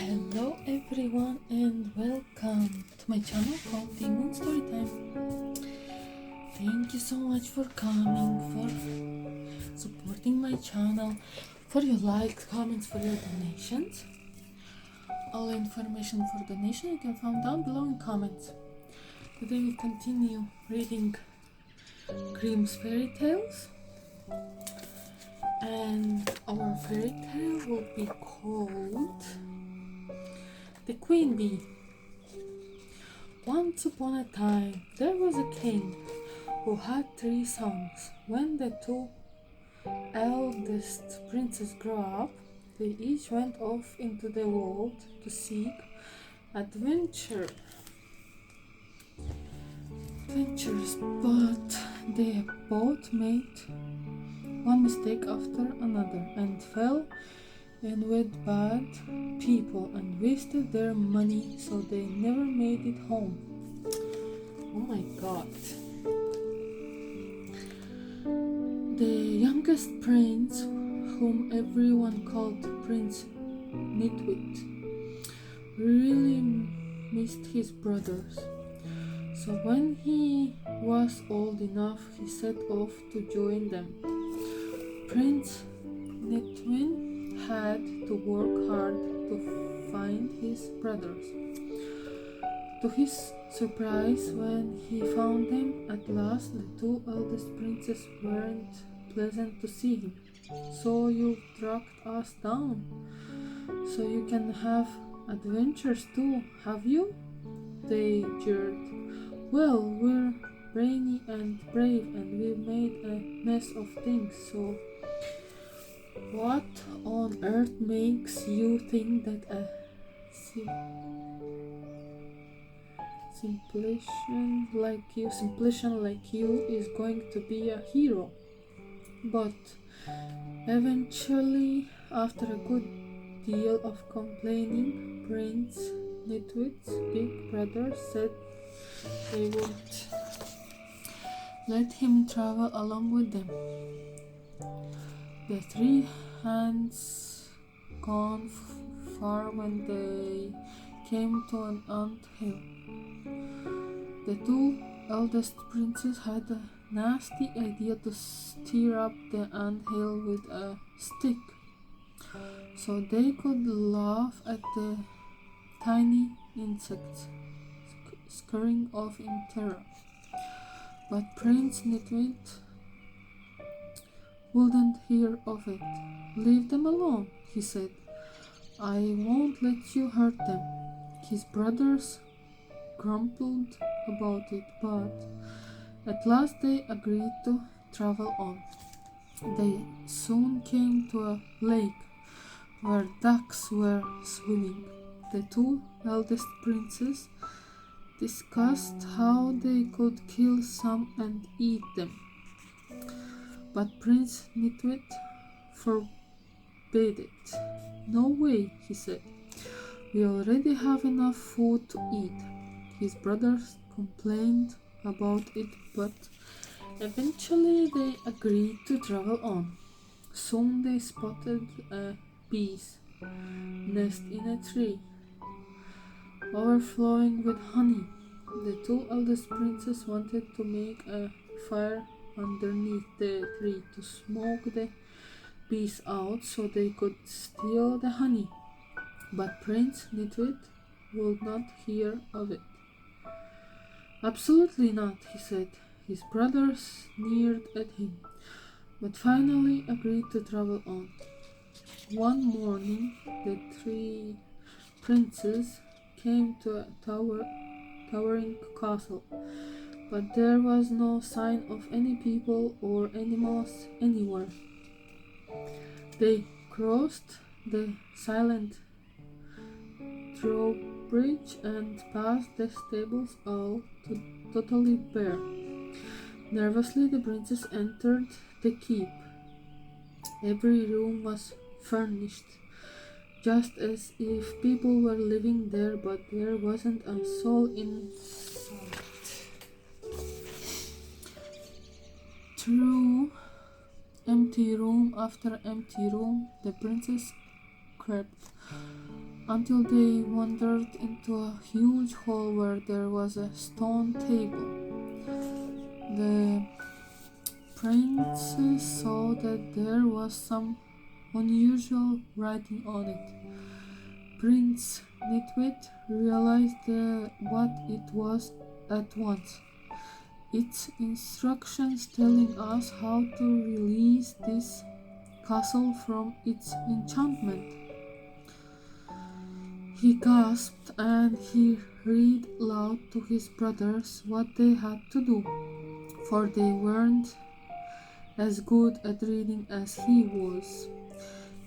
Hello everyone and welcome to my channel called the Moon Storytime. Thank you so much for coming, for supporting my channel, for your likes, comments, for your donations. All information for donation you can find down below in comments. Today we continue reading Grimm's fairy tales, and our fairy tale will be called The Queen Bee. Once upon a time, there was a king who had 3 sons. When the 2 eldest princes grew up, they each went off into the world to seek adventures, but they both made one mistake after another and fell in with bad people and wasted their money, so they never made it home. Oh my god. The youngest prince, whom everyone called Prince Nitwit, really missed his brothers. So when he was old enough, he set off to join them. Prince Nitwin had to work hard to find his brothers. To his surprise, when he found them at last, the 2 eldest princes weren't pleasant to see him. "So you've tracked us down, so you can have adventures too, have you?" they jeered. "Well, we're brainy and brave, and we've made a mess of things, so what on earth makes you think that a simpleton like you is going to be a hero?" But eventually, after a good deal of complaining, Prince Nitwit's big brother said they would let him travel along with them. The 3 hands gone far when they came to an ant hill. The 2 eldest princes had a nasty idea to stir up the ant hill with a stick, so they could laugh at the tiny insects scurrying off in terror. But Prince Nitwit wouldn't hear of it. "Leave them alone," he said. "I won't let you hurt them." His brothers grumbled about it, but at last they agreed to travel on. They soon came to a lake where ducks were swimming. The 2 eldest princes discussed how they could kill some and eat them, but Prince Nitwit forbade it. "No way," he said. "We already have enough food to eat." His brothers complained about it, but eventually they agreed to travel on. Soon they spotted a bee's nest in a tree, overflowing with honey. The 2 eldest princes wanted to make a fire underneath the tree to smoke the bees out so they could steal the honey, but Prince Nitwit would not hear of it. "Absolutely not," he said. His brothers sneered at him, but finally agreed to travel on. One morning, the 3 princes came to a towering castle, but there was no sign of any people or animals anywhere. They crossed the silent drawbridge and passed the stables, all totally bare. Nervously, the princes entered the keep. Every room was furnished, just as if people were living there, but there wasn't a soul in sight. Through empty room after empty room, the princess crept, until they wandered into a huge hall where there was a stone table. The princess saw that there was some unusual writing on it. Prince Nitwit realized what it was at once. Its instructions telling us how to release this castle from its enchantment. He gasped and he read aloud to his brothers what they had to do, for they weren't as good at reading as he was.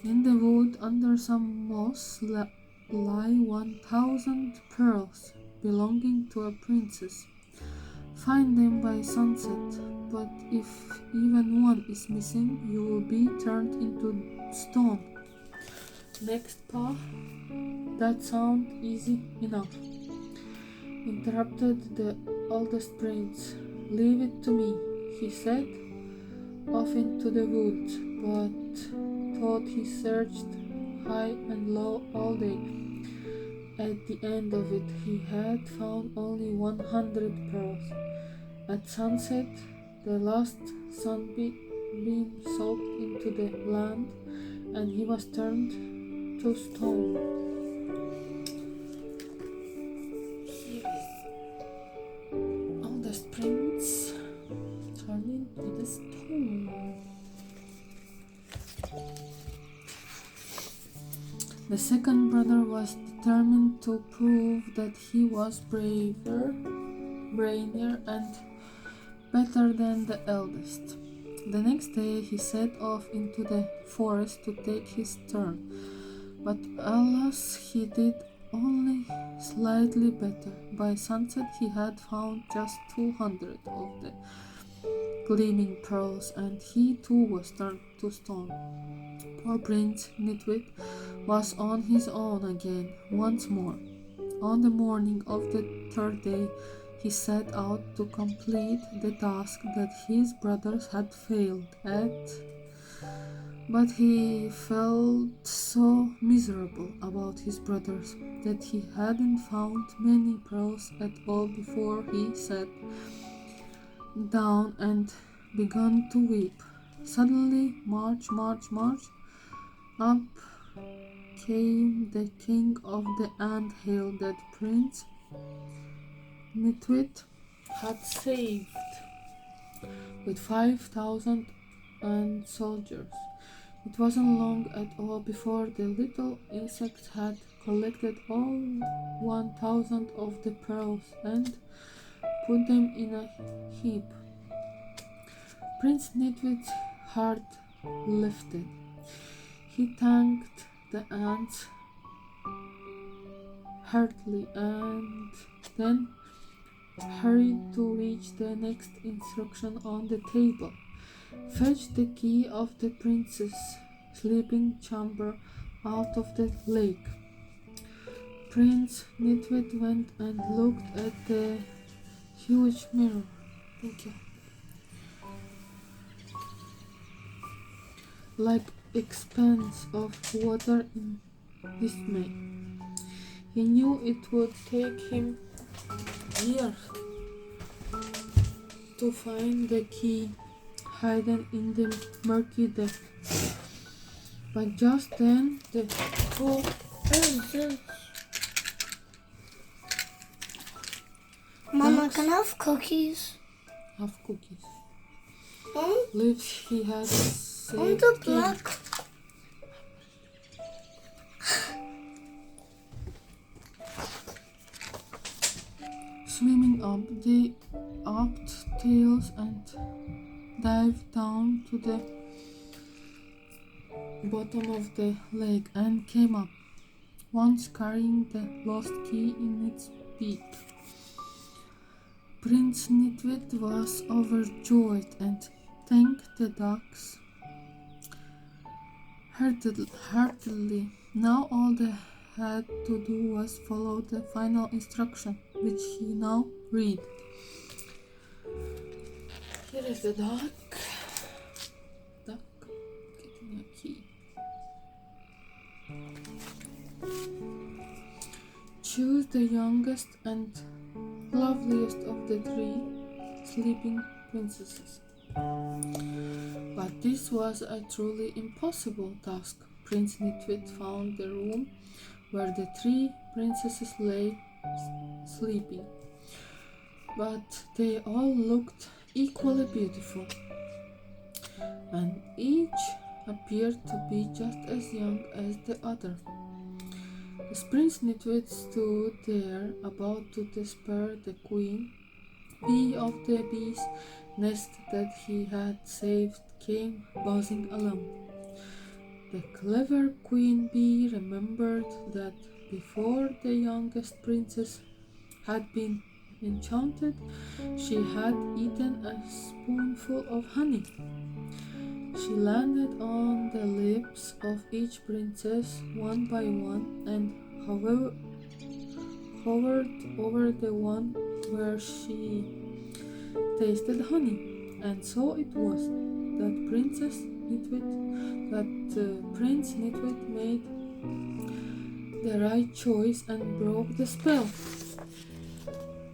In the wood under some moss lie 1,000 pearls belonging to a princess. Find them by sunset, but if even one is missing, you will be turned into stone. Next, Pa, that sounds easy enough, interrupted the oldest prince. Leave it to me, he said, off into the woods, but thought he searched high and low all day. At the end of it, he had found only 100 pearls. At sunset, the last sunbeam soaked into the land, and he was turned to stone. Here is oldest prince turning to the stone. The second brother was determined to prove that he was braver, brainier, and better than the eldest. The next day he set off into the forest to take his turn, but alas, he did only slightly better. By sunset he had found just 200 of the gleaming pearls, and he too was turned to stone. Poor Prince Nitwit was on his own again once more. On the morning of the third day, he set out to complete the task that his brothers had failed at, but he felt so miserable about his brothers that he hadn't found many pearls at all before he sat down and began to weep. Suddenly, march, up came the king of the ant hill that Prince Nitwit had saved with 5,000 ant soldiers. It wasn't long at all before the little insect had collected all 1,000 of the pearls and put them in a heap. Prince Nitwit's heart lifted. He thanked the ants heartily and then hurried to reach the next instruction on the table. Fetch the key of the prince's sleeping chamber out of the lake. Prince Nitwit went and looked at the huge mirror. Thank you. Like expanse of water in dismay. He knew it would take him years to find the key hidden in the murky depth. But just then the two Mama, can I have cookies? have cookies. Hmm? Lives he had On the black. Swimming up, they upped tails and dived down to the bottom of the lake and came up, once carrying the lost key in its beak. Prince Nitwit was overjoyed and thanked the ducks heartily. Now all they had to do was follow the final instruction, which he now read. Here is the duck getting a key. chose the youngest and loveliest of the three sleeping princesses. But this was a truly impossible task. Prince Nitwit found the room where the three princesses lay sleeping, but they all looked equally beautiful, and each appeared to be just as young as the other. As Prince Nitwit stood there about to despair, the queen bee of the bee's nest that he had saved came buzzing along. The clever queen bee remembered that before the youngest princess had been enchanted, she had eaten a spoonful of honey. She landed on the lips of each princess one by one and hovered over the one where she tasted honey. And so it was that Prince Nitwit made the right choice and broke the spell.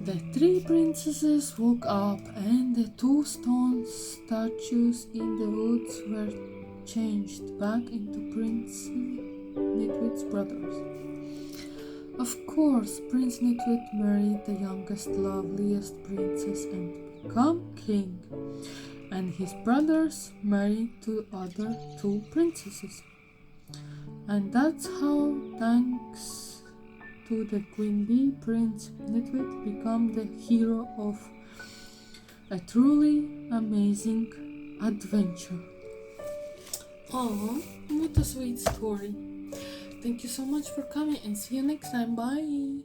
The three princesses woke up, and the two stone statues in the woods were changed back into Prince Nitwit's brothers. Of course, Prince Nitwit married the youngest, loveliest princess and became king, and his brothers married the other two princesses. And that's how, thanks to the queen bee, Prince Nitwit became the hero of a truly amazing adventure. Oh, what a sweet story. Thank you so much for coming and see you next time. Bye.